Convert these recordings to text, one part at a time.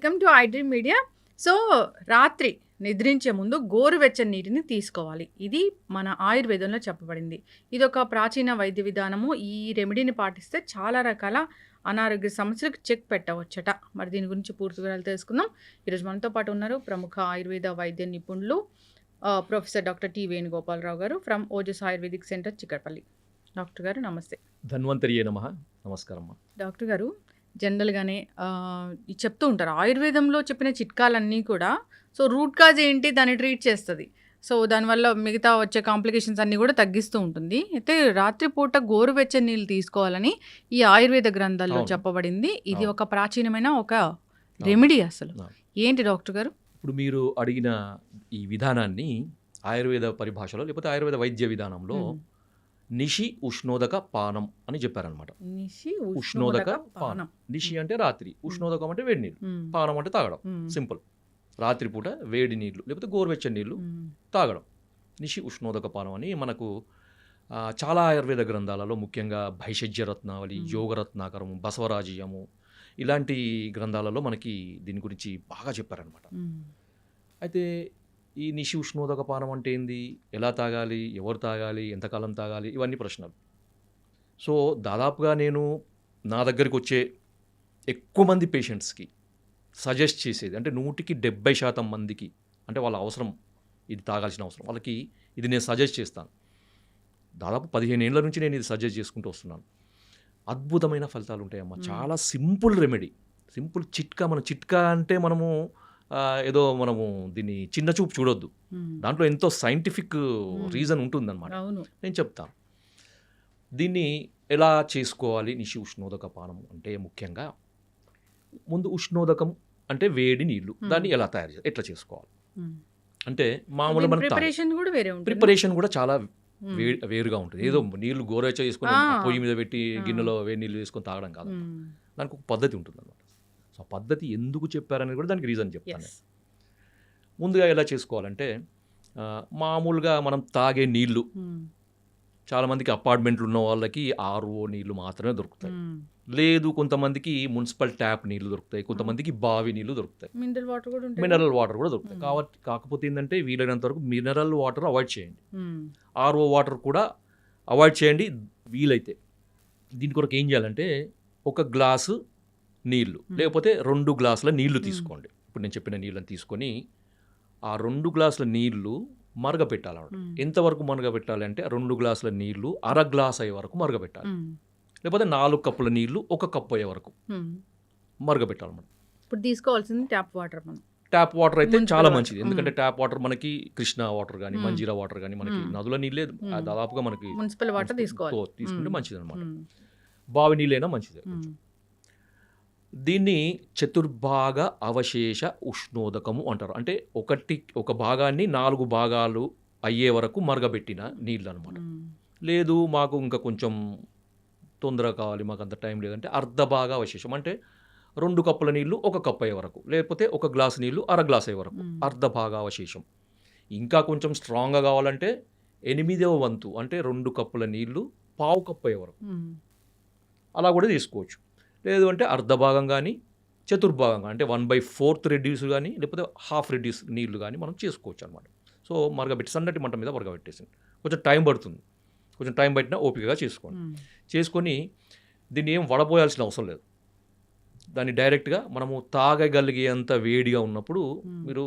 Welcome to iDream media. So రాత్రి నిద్రించే ముందు గోరువెచ్చని నీటిని తీసుకోవాలి. ఇది మన ఆయుర్వేదంలో చెప్పబడింది. ఇది ఒక ప్రాచీన వైద్య విధానము. ఈ రెమెడీని పాటిస్తే చాలా రకాల అనారోగ్య సమస్యలకు చెక్ పెట్టవచ్చట. మరి దీని గురించి పూర్తి వివరాలు తెలుసుకుందాం. ఈరోజు మనతో పాటు ఉన్నారు ప్రముఖ ఆయుర్వేద వైద్య నిపుణులు ప్రొఫెసర్ డాక్టర్ టి వేణుగోపాలరావు గారు from Ojas Ayurvedic Centre Chikkadpally. Doctor గారు నమస్తే. ధన్వంతరియే నమః. నమస్కారం. డాక్టర్ గారు, జనరల్గానే చెప్తూ ఉంటారు ఆయుర్వేదంలో చెప్పిన చిట్కాలన్నీ కూడా సో రూట్ కాజ్ ఏంటి దాన్ని ట్రీట్ చేస్తుంది. సో దానివల్ల మిగతా వచ్చే కాంప్లికేషన్స్ అన్నీ కూడా తగ్గిస్తూ ఉంటుంది. అయితే రాత్రిపూట గోరువెచ్చని నీళ్ళు తీసుకోవాలని ఈ ఆయుర్వేద గ్రంథాల్లో అవును. చెప్పబడింది. ఇది అవును. ఒక ప్రాచీనమైన ఒక అవును. రెమెడీ. అసలు అవును. ఏంటి డాక్టర్ గారు? ఇప్పుడు మీరు అడిగిన ఈ విధానాన్ని ఆయుర్వేద పరిభాషలో లేకపోతే ఆయుర్వేద వైద్య విధానంలో నిషి ఉష్ణోదక పానం అని చెప్పారనమాట. నిషి ఉష్ణోదక పానం. పానం. నిషి అంటే రాత్రి, ఉష్ణోదకం అంటే వేడి నీళ్ళు, మ్మ్. పానం అంటే తాగడం. మ్మ్. సింపుల్. రాత్రిపూట వేడి నీళ్ళు లేకపోతే గోరువెచ్చని నీళ్ళు మ్మ్. తాగడం. నిషి ఉష్ణోదక పానం అని మనకు చాలా ఆయుర్వేద గ్రంథాలలో ముఖ్యంగా భైషజ్య రత్నావళి, యోగరత్నాకరము, బసవరాజీయము ఇలాంటి గ్రంథాలలో మనకి దీని గురించి బాగా చెప్పారనమాట. మ్మ్. అయితే ఈ నిషి ఉష్ణోదక పానం అంటే ఏంది, ఎలా తాగాలి, ఎవరు తాగాలి, ఎంతకాలం తాగాలి, ఇవన్నీ ప్రశ్నలు. సో దాదాపుగా నేను నా దగ్గరికి వచ్చే ఎక్కువ మంది పేషెంట్స్కి సజెస్ట్ చేసేది అంటే 170% మందికి అంటే వాళ్ళ అవసరం, ఇది తాగాల్సిన అవసరం వాళ్ళకి ఇది నేను సజెస్ట్ చేస్తాను. దాదాపు 15 ఏళ్ళ నుంచి నేను ఇది సజెస్ట్ చేసుకుంటూ వస్తున్నాను. అద్భుతమైన ఫలితాలు ఉంటాయమ్మా. చాలా సింపుల్ రెమెడీ, సింపుల్ చిట్కా. మన చిట్కా అంటే మనము ఏదో మనము దీన్ని చిన్న చూపు చూడొద్దు. మ్మ్. దాంట్లో ఎంతో సైంటిఫిక్ రీజన్ ఉంటుందన్నమాట. అవును. నేను చెప్తాను దీన్ని ఎలా చేసుకోవాలి. నిషి ఉష్ణోదక పానం అంటే ముఖ్యంగా ముందు ఉష్ణోదకం అంటే వేడి నీళ్లు, దాన్ని ఎలా తయారు చేయాలి, ఎట్లా చేసుకోవాలి మ్మ్. అంటే మామూలు మనం ప్రిపరేషన్ కూడా వేరే ఉంటుంది. ప్రిపరేషన్ కూడా చాలా వేరుగా ఉంటుంది. ఏదో నీళ్లు గోరువెచ్చగా చేసుకొని ఆ. పొయ్యి మీద పెట్టి గిన్నెలో వేడి నీళ్ళు వేసుకొని తాగడం కాదు. మ్మ్. దానికి ఒక పద్ధతి ఉంటుంది అన్నమాట. సో ఆ పద్ధతి ఎందుకు చెప్పారనేది కూడా దానికి రీజన్ చెప్తాను. Yes. ముందుగా ఎలా చేసుకోవాలంటే మామూలుగా మనం తాగే నీళ్లు, మ్మ్. చాలామందికి అపార్ట్మెంట్లు ఉన్న వాళ్ళకి ఆర్ఓ నీళ్లు మాత్రమే దొరుకుతాయి. మ్మ్. లేదు, కొంతమందికి మున్సిపల్ ట్యాప్ నీళ్లు దొరుకుతాయి, కొంతమందికి బావి నీళ్లు దొరుకుతాయి, మినరల్ వాటర్ కూడా ఉంటుంది. మినరల్ వాటర్ కూడా దొరుకుతాయి. కాకపోతే ఏంటంటే వీలైనంత వరకు మినరల్ వాటర్ అవాయిడ్ చేయండి, మ్మ్. ఆర్ఓ వాటర్ కూడా అవాయిడ్ చేయండి వీలైతే. దీని కొరకు ఏం చేయాలంటే ఒక గ్లాసు నీళ్లు లేకపోతే 2 గ్లాసుల నీళ్లు తీసుకోండి. ఇప్పుడు నేను చెప్పిన నీళ్ళని తీసుకొని ఆ 2 గ్లాసుల నీళ్లు మరగపెట్టాలన్నమాట. ఎంతవరకు మరగపెట్టాలి అంటే 2 గ్లాసుల నీళ్లు అర గ్లాస్ అయ్యే వరకు మరగపెట్టాలి. మ్మ్. లేకపోతే 4 కప్పుల నీళ్లు 1 కప్పు అయ్యే వరకు మ్మ్. మరగపెట్టాలన్నమాట. ఇప్పుడు తీసుకోవాల్సింది ట్యాప్ వాటర్ మనం. ట్యాప్ వాటర్ అయితే మున్సిపల్ చాలా వాటర్. మంచిది. ఎందుకంటే ట్యాప్ వాటర్ మనకి కృష్ణా వాటర్ కానీ మంజీరా వాటర్ కానీ మనకి నదుల నీళ్ళే దాదాపుగా మనకి మున్సిపల్ వాటర్ తీసుకోవాలి. తీసుకుంటే మంచిది అనమాట. మ్మ్. బావి నీళ్ళైనా మంచిదే. మ్మ్. దీన్ని చతుర్భాగ అవశేష ఉష్ణోదకము అంటారు. అంటే ఒక భాగాన్ని 4 భాగాలు అయ్యే వరకు మరగబెట్టిన నీళ్ళు అనమాట. మ్మ్. లేదు మాకు ఇంకా కొంచెం తొందరగా కావాలి, మాకు అంత టైం లేదంటే అర్ధ భాగ అవశేషం అంటే 2 కప్పుల నీళ్లు 1 కప్పు అయ్యే వరకు, లేకపోతే 1 గ్లాసు నీళ్లు అర గ్లాస్ అయ్యే వరకు, అర్ధ భాగ అవశేషం. ఇంకా కొంచెం స్ట్రాంగ్గా కావాలంటే 8వ వంతు అంటే 2 కప్పుల నీళ్లు పావు కప్పు అయ్యే వరకు మ్మ్. అలా కూడా తీసుకోవచ్చు. లేదు అంటే అర్ధ భాగం కానీ చతుర్భాగంగా అంటే 1/4 రెడ్యూస్ కానీ లేకపోతే హాఫ్ రెడ్యూస్ నీళ్లు కానీ మనం చేసుకోవచ్చు అనమాట. సో మరగబెట్టి సన్నటి మంట మీద మరగబెట్టేసి కొంచెం టైం పడుతుంది, కొంచెం టైం పట్టినా ఓపికగా చేసుకోండి. చేసుకొని దీన్ని ఏం వడపోయాల్సిన అవసరం లేదు. దాన్ని డైరెక్ట్గా మనము తాగగలిగేంత వేడిగా ఉన్నప్పుడు మీరు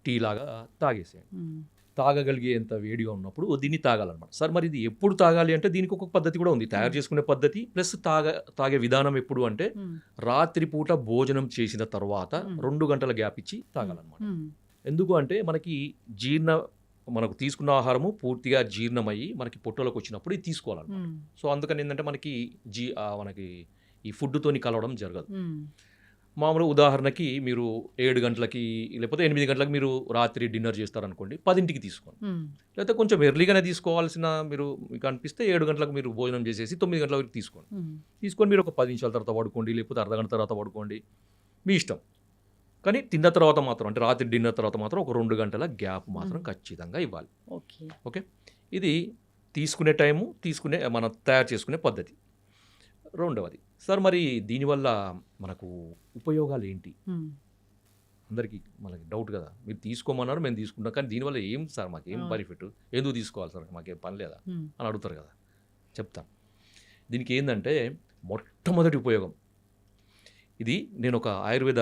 టీ లాగా తాగేసేయండి. మ్మ్. తాగగలిగేంత వేడిగా ఉన్నప్పుడు దీన్ని తాగాలన్నమాట. సార్ మరి ఇది ఎప్పుడు తాగాలి అంటే దీనికి ఒక పద్ధతి కూడా ఉంది, తయారు చేసుకునే పద్ధతి ప్లస్ తాగే విధానం. ఎప్పుడు అంటే రాత్రిపూట భోజనం చేసిన తర్వాత 2 గంటల గ్యాప్ ఇచ్చి తాగాలన్నమాట. మ్మ్. ఎందుకు అంటే మనకు తీసుకున్న ఆహారము పూర్తిగా జీర్ణమయ్యి మనకి పొట్టలోకి వచ్చినప్పుడు ఇది తీసుకోవాలన్నమాట. మ్మ్. సో అందుకని ఏంటంటే మనకి ఈ ఫుడ్తోని కలవడం జరగదు. మ్మ్. మామూలు ఉదాహరణకి మీరు 7 గంటలకి లేకపోతే 8 గంటలకు మీరు రాత్రి డిన్నర్ చేస్తారనుకోండి, 10ంటికి తీసుకోండి. మ్మ్. లేకపోతే కొంచెం ఎర్లీగానే తీసుకోవాల్సిన మీకు అనిపిస్తే 7 గంటలకు మీరు భోజనం చేసేసి 9 గంటల వరకు తీసుకోండి. మ్మ్. తీసుకొని మీరు ఒక 10 నిమిషాల తర్వాత పడుకోండి, లేకపోతే అర్ధ గంట తర్వాత పడుకోండి, మీ ఇష్టం. కానీ తిన్న తర్వాత మాత్రం అంటే రాత్రి డిన్నర్ తర్వాత మాత్రం ఒక 2 గంటల గ్యాప్ మాత్రం ఖచ్చితంగా ఇవ్వాలి. ఓకే. ఓకే, ఇది తీసుకునే టైము, మనం తయారు చేసుకునే పద్ధతి. రెండవది, సార్ మరి దీనివల్ల మనకు ఉపయోగాలు ఏంటి? అందరికీ మనకి డౌట్ కదా, మీరు తీసుకోమన్నారు మేము తీసుకుంటాం, కానీ దీనివల్ల ఏం సార్ మాకు ఏం బెనిఫిట్, ఎందుకు తీసుకోవాలి సార్, మాకేం పని లేదా అని అడుగుతారు కదా. చెప్తాను. దీనికి ఏంటంటే మొట్టమొదటి ఉపయోగం ఇది. నేను ఒక ఆయుర్వేద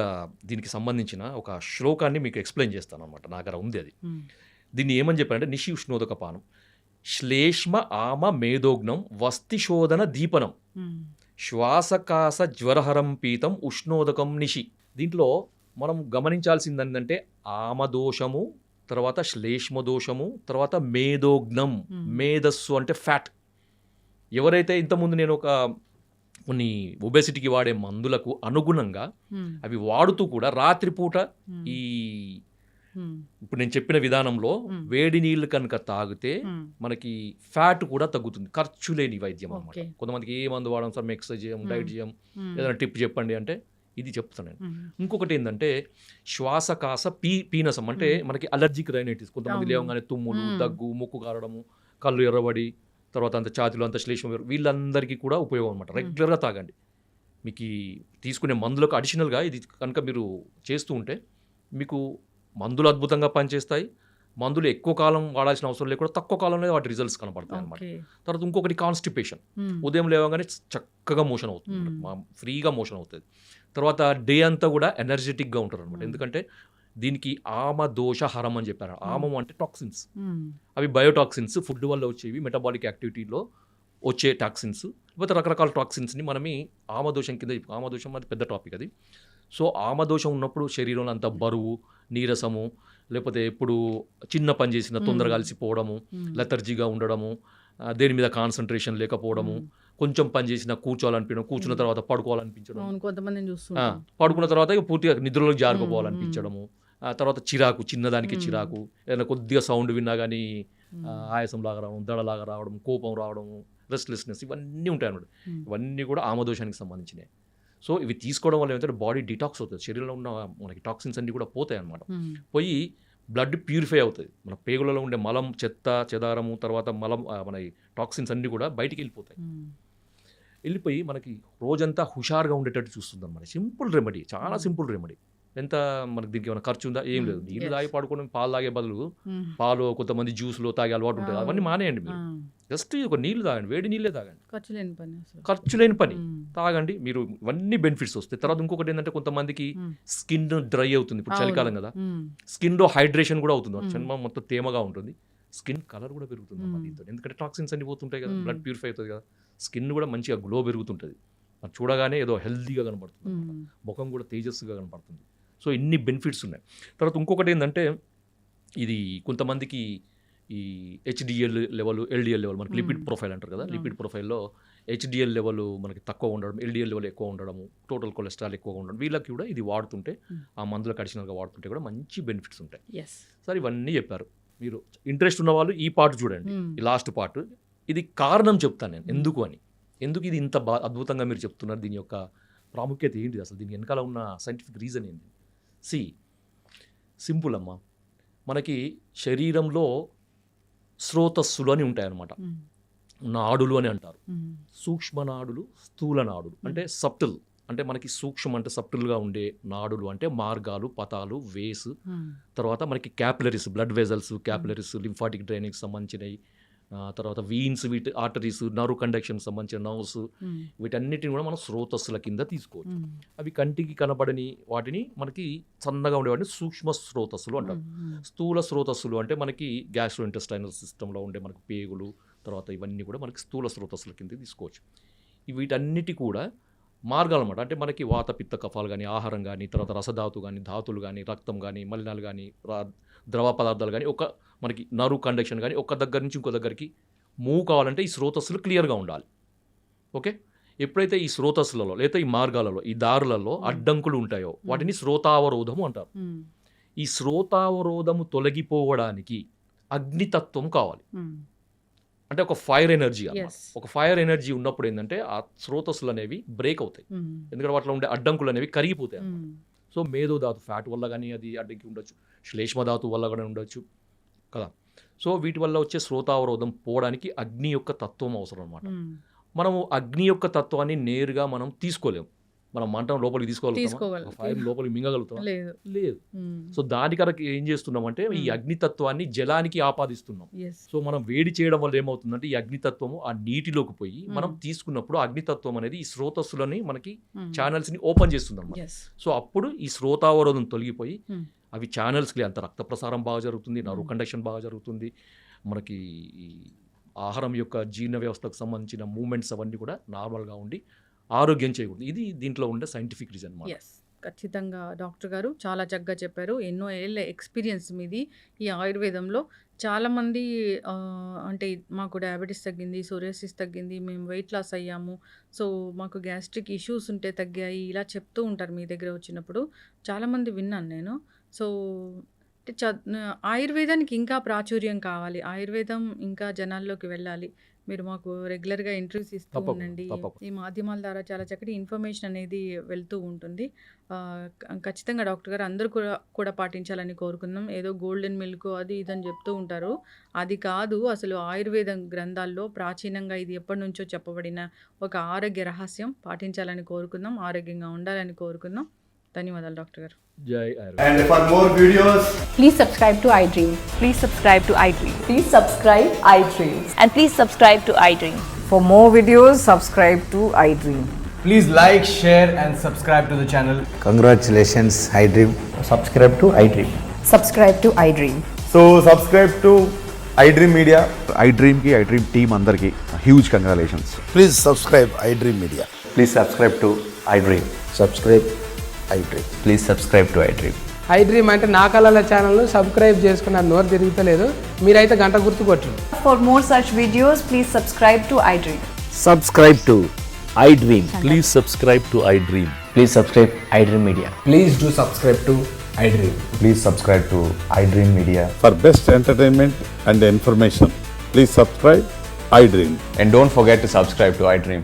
దీనికి సంబంధించిన ఒక శ్లోకాన్ని మీకు ఎక్స్ప్లెయిన్ చేస్తాను అనమాట. నా దగ్గర ఉంది అది. దీన్ని ఏమని చెప్పారంటే నిషి ఉష్ణోదక పానం శ్లేష్మ ఆమ మేధోగ్నం వస్తిశోధన దీపనం శ్వాసకాస జ్వరహరం పీతం ఉష్ణోదకం నిషి. దీంట్లో మనం గమనించాల్సింది ఏంటంటే ఆమదోషము, తర్వాత శ్లేష్మదోషము, తర్వాత మేధోగ్నం, మేధస్సు అంటే ఫ్యాట్. ఎవరైతే ఇంతకుముందు నేను కొన్ని ఒబెసిటీకి వాడే మందులకు అనుగుణంగా అవి వాడుతూ కూడా రాత్రిపూట ఈ ఇప్పుడు నేను చెప్పిన విధానంలో వేడి నీళ్ళు కనుక తాగితే మనకి ఫ్యాట్ కూడా తగ్గుతుంది. ఖర్చు లేని వైద్యం అన్నమాట. కొంతమందికి ఏ మందు వాడడం సార్, ఎక్సర్సైజ్ చేయం, డైట్ చేయం, ఏదైనా టిప్ చెప్పండి అంటే ఇది చెప్తాను నేను. ఇంకొకటి ఏంటంటే శ్వాసకాస పీనసం అంటే మనకి అలర్జిక్ రైనైటిస్. కొంతమంది లేవగానే తుమ్ములు, దగ్గు, ముక్కు కారడము, కళ్ళు ఎర్రబడి, తర్వాత అంత ఛాతీలో అంత శ్లేష్మ, వీళ్ళందరికీ కూడా ఉపయోగం అనమాట. రెగ్యులర్గా తాగండి. మీకు తీసుకునే మందులకు అడిషనల్గా ఇది కనుక మీరు చేస్తూ ఉంటే మీకు మందులు అద్భుతంగా పనిచేస్తాయి. మందులు ఎక్కువ కాలం వాడాల్సిన అవసరం లేకుండా తక్కువ కాలంలో వాటి రిజల్ట్స్ కనపడతాయి అనమాట. తర్వాత ఇంకొకటి కాన్స్టిపేషన్. ఉదయం లేవగానే చక్కగా మోషన్ అవుతుంది, ఫ్రీగా మోషన్ అవుతుంది. తర్వాత డే అంతా కూడా ఎనర్జెటిక్గా ఉంటారు అనమాట. ఎందుకంటే దీనికి ఆమ దోష హరం అని చెప్పారు. ఆమం అంటే టాక్సిన్స్, అవి బయోటాక్సిన్స్, ఫుడ్ వల్ల వచ్చేవి, మెటబాలిక్ యాక్టివిటీలో వచ్చే టాక్సిన్స్, లేకపోతే రకరకాల టాక్సిన్స్ని మనమి ఆమదోషం కింద. ఆమదోషం అది పెద్ద టాపిక్ అది. సో ఆమదోషం ఉన్నప్పుడు శరీరంలో అంత బరువు, నీరసము, లేకపోతే ఎప్పుడు చిన్న పని చేసిన తొందరగా అలసిపోవడము, లెథర్జీగా ఉండడము, దేని మీద కాన్సన్ట్రేషన్ లేకపోవడము, కొంచెం పని చేసినా కూర్చోవాలనిపించడం, కూర్చున్న తర్వాత పడుకోవాలనిపించడం, పడుకున్న తర్వాత పూర్తిగా నిద్రలో జారుకోవాలనిపించడము, తర్వాత చిరాకు, చిన్నదానికి చిరాకు, ఏదైనా కొద్దిగా సౌండ్ విన్నా కానీ ఆయాసం లాగా రావడం, దడలాగా రావడం, కోపం రావడము, రెస్ట్లెస్నెస్, ఇవన్నీ ఉంటాయి అన్నమాట. ఇవన్నీ కూడా ఆమదోషానికి సంబంధించినవి. సో ఇవి తీసుకోవడం వల్ల ఏమంటే బాడీ డిటాక్స్ అవుతుంది, శరీరంలో ఉన్న మనకి టాక్సిన్స్ అన్నీ కూడా పోతాయి అన్నమాట. పోయి బ్లడ్ ప్యూరిఫై అవుతుంది, మన పేగులలో ఉండే మలం, చెత్త చెదారము, తర్వాత మలం, మన టాక్సిన్స్ అన్నీ కూడా బయటికి వెళ్ళిపోతాయి. వెళ్ళిపోయి మనకి రోజంతా హుషారుగా ఉండేటట్టు చూస్తుంది అన్నమాట. సింపుల్ రెమెడీ, చాలా సింపుల్ రెమెడీ. ఎంత మనకి దీనికి ఏమైనా ఖర్చు ఉందా? ఏం లేదు. నీళ్ళు తాగి పడుకోవడం, పాలు తాగే బదులు పాలు, కొంతమంది జ్యూస్లో తాగే అలవాటు ఉంటుంది, అవన్నీ మానేయండి. మీరు జస్ట్ ఒక నీళ్ళు తాగండి, వేడి నీళ్ళే తాగండి, ఖర్చు లేని పని తాగండి. మీరు ఇవన్నీ బెనిఫిట్స్ వస్తాయి. తర్వాత ఇంకొకటి ఏంటంటే కొంతమందికి స్కిన్ డ్రై అవుతుంది, ఇప్పుడు చలికాలం కదా, స్కిన్లో హైడ్రేషన్ కూడా అవుతుంది, చర్మం మొత్తం తేమగా ఉంటుంది, స్కిన్ కలర్ కూడా పెరుగుతుంది దీంతో. ఎందుకంటే టాక్సిన్స్ అన్ని పోతుంటాయి కదా, బ్లడ్ ప్యూరిఫై అవుతుంది కదా, స్కిన్ కూడా మంచిగా గ్లో పెరుగుతుంటుంది, మరి చూడగానే ఏదో హెల్తీగా కనపడుతుంది, ముఖం కూడా తేజస్సుగా కనపడుతుంది. సో ఇన్ని బెనిఫిట్స్ ఉన్నాయి. తర్వాత ఇంకొకటి ఏంటంటే ఇది కొంతమందికి ఈ హెచ్డిఎల్ లెవెల్, ఎల్డిఎల్ లెవెల్, మనకి లిపిడ్ ప్రొఫైల్ అంటారు కదా, లిపిడ్ ప్రొఫైల్లో హెచ్డిఎల్ లెవెల్ మనకి తక్కువ ఉండడం, ఎల్డిఎల్ లెవెల్ ఎక్కువ ఉండడము, టోటల్ కొలెస్ట్రాల్ ఎక్కువగా ఉండడం, వీళ్ళకి కూడా ఇది వాడుతుంటే, ఆ మందులకు అడిషనల్గా వాడుతుంటే కూడా మంచి బెనిఫిట్స్ ఉంటాయి. సరే ఇవన్నీ చెప్పారు. మీరు ఇంట్రెస్ట్ ఉన్న వాళ్ళు ఈ పార్ట్ చూడండి, ఈ లాస్ట్ పార్ట్. ఇది కారణం చెప్తాను నేను ఎందుకు అని, ఎందుకు ఇది ఇంత అద్భుతంగా మీరు చెప్తున్నారు, దీని యొక్క ప్రాముఖ్యత ఏంటి, అసలు దీని వెనకాల ఉన్న సైంటిఫిక్ రీజన్ ఏంటి. సింపుల్ అమ్మా, మనకి శరీరంలో స్రోతస్సులు అని ఉంటాయన్నమాట, నాడులు అని అంటారు. సూక్ష్మ నాడులు, స్థూల నాడులు అంటే సబ్టిల్, అంటే మనకి సూక్ష్మ అంటే సబ్టిల్గా ఉండే నాడులు అంటే మార్గాలు, పతాలు, వేస్, తర్వాత మనకి capillaries, blood vessels, capillaries, lymphatic డ్రైనేజ్కి సంబంధించినవి, తర్వాత వీన్స్, వీటి ఆర్టరీస్, నర్వ్ కండక్షన్ సంబంధించిన నర్వ్స్, వీటన్నిటిని కూడా మనం స్రోతస్సుల కింద తీసుకోవచ్చు. అవి కంటికి కనబడని వాటిని మనకి సన్నగా ఉండేవాటిని సూక్ష్మ స్రోతస్సులు అంటారు. స్థూల స్రోతస్సులు అంటే మనకి గ్యాస్ట్రో ఇంటెస్టైనల్ సిస్టంలో ఉండే మనకి పేగులు, తర్వాత ఇవన్నీ కూడా మనకి స్థూల స్రోతస్సుల కింద తీసుకోవచ్చు. వీటన్నిటి కూడా మార్గాలు అన్నమాట. అంటే మనకి వాత, పిత్త, కఫాలు కానీ, ఆహారం కానీ, తర్వాత రసధాతు కానీ, ధాతులు కానీ, రక్తం కానీ, మలినాలు కానీ, ద్రవ పదార్థాలు కానీ, ఒక మనకి నర్వ్ కండక్షన్ కానీ ఒక దగ్గర నుంచి ఇంకో దగ్గరికి మూవ్ కావాలంటే ఈ స్రోతస్సులు క్లియర్గా ఉండాలి. ఓకే, ఎప్పుడైతే ఈ స్రోతస్సులలో లేదా ఈ మార్గాలలో, ఈ దారులలో అడ్డంకులు ఉంటాయో వాటిని స్రోతావరోధము అంటారు. ఈ స్రోతావరోధము తొలగిపోవడానికి అగ్నితత్వం కావాలి. అంటే ఒక ఫైర్ ఎనర్జీ అన్నమాట. ఒక ఫైర్ ఎనర్జీ ఉన్నప్పుడు ఏంటంటే ఆ స్రోతస్సులు అనేవి బ్రేక్ అవుతాయి, ఎందుకంటే వాటిలో ఉండే అడ్డంకులు అనేవి కరిగిపోతాయి అన్నమాట. సో మేధోధాతు ఫ్యాట్ వల్ల కానీ అది అడ్డంకి ఉండొచ్చు, శ్లేష్మధాతు వల్ల కూడా ఉండొచ్చు కదా. సో వీటి వల్ల వచ్చే స్రోతావరోధం పోవడానికి అగ్ని యొక్క తత్వం అవసరం అన్నమాట. మనము అగ్ని యొక్క తత్వాన్ని నేరుగా మనం తీసుకోలేము. మనం మంటం లోపలికి తీసుకోగలుగుతాం, తీసుకోగలం. ఫైర్ లోపలికి మింగగలుగుతాం లేదు. లేదు. సో దానికరకు ఏం చేస్తున్నామంటే ఈ అగ్నితత్వాన్ని జలానికి ఆపాదిస్తున్నాం. ఎస్. సో మనం వేడి చేయడం వల్ల ఏమవుతుందంటే ఈ అగ్నితత్వము ఆ నీటిలోకి పోయి మనం తీసుకున్నప్పుడు అగ్నితత్వం అనేది ఈ స్రోతస్సులని మనకి ఛానల్స్ ని ఓపెన్ చేస్తుంది అన్నమాట. ఎస్. సో అప్పుడు ఈ స్రోతావరోధం తొలగిపోయి అవి ఛానల్స్కి అంత రక్త ప్రసారం బాగా జరుగుతుంది, నర్వ్ కండక్షన్ బాగా జరుగుతుంది, మనకి ఈ ఆహారం యొక్క జీర్ణ వ్యవస్థకు సంబంధించిన మూమెంట్స్ అవన్నీ కూడా నార్మల్గా ఉండి ఆరోగ్యం చేయకూడదు. ఇది దీంట్లో ఉండే సైంటిఫిక్ రీజన్ అన్నమాట. ఎస్, ఖచ్చితంగా డాక్టర్ గారు చాలా చక్కగా చెప్పారు. ఎన్నో ఏళ్ళ ఎక్స్పీరియన్స్ మీది ఈ ఆయుర్వేదంలో. చాలామంది అంటే మాకు డయాబెటీస్ తగ్గింది, సోరియాసిస్ తగ్గింది, మేము వెయిట్ లాస్ అయ్యాము, సో మాకు గ్యాస్ట్రిక్ ఇష్యూస్ ఉంటే తగ్గాయి, ఇలా చెప్తూ ఉంటారు మీ దగ్గర వచ్చినప్పుడు. చాలామంది విన్నాను నేను. సో అంటే ఆయుర్వేదానికి ఇంకా ప్రాచుర్యం కావాలి, ఆయుర్వేదం ఇంకా జనాల్లోకి వెళ్ళాలి. మీరు మాకు రెగ్యులర్గా ఇంటర్వ్యూస్ ఇస్తూ తప్పకుండా, ఉండండి. తప్పకుండా. ఈ మాధ్యమాల ద్వారా చాలా చక్కటి ఇన్ఫర్మేషన్ అనేది వెళ్తూ ఉంటుంది. ఖచ్చితంగా డాక్టర్ గారు అందరూ కూడా పాటించాలని కోరుకుందాం. ఏదో గోల్డెన్ మిల్క్ అది ఇదని చెప్తూ ఉంటారు, అది కాదు. అసలు ఆయుర్వేదం గ్రంథాల్లో ప్రాచీనంగా ఇది ఎప్పటి నుంచో చెప్పబడిన ఒక ఆరోగ్య రహస్యం. పాటించాలని కోరుకుందాం, ఆరోగ్యంగా ఉండాలని కోరుకుందాం. ధన్యవాదాలు డాక్టర్ గారు. జై Ayurveda. And for more videos, Please subscribe to iDream. Please subscribe to iDream. Please subscribe iDream. And please subscribe to iDream. For more videos, subscribe to iDream. please like, share and subscribe to the channel. Congratulations, iDream. Subscribe to iDream. Subscribe to iDream. So subscribe to iDream Media. iDream team అందరికి huge congratulations. Please subscribe iDream Media. Please subscribe to iDream. Subscribe iDream. Please subscribe to iDream. iDream అంటే నా కళల ఛానల్ను subscribe చేసుకున్న నోరు తిరుగుతలేదు, మీరైతే గంట గుర్తు కొట్టండి. For more such videos, please subscribe to iDream. Subscribe to iDream. Please subscribe to iDream. Please subscribe iDream Media. Please do subscribe to iDream. Please subscribe to iDream Media. For best entertainment and information, please subscribe iDream. And don't forget to subscribe to iDream.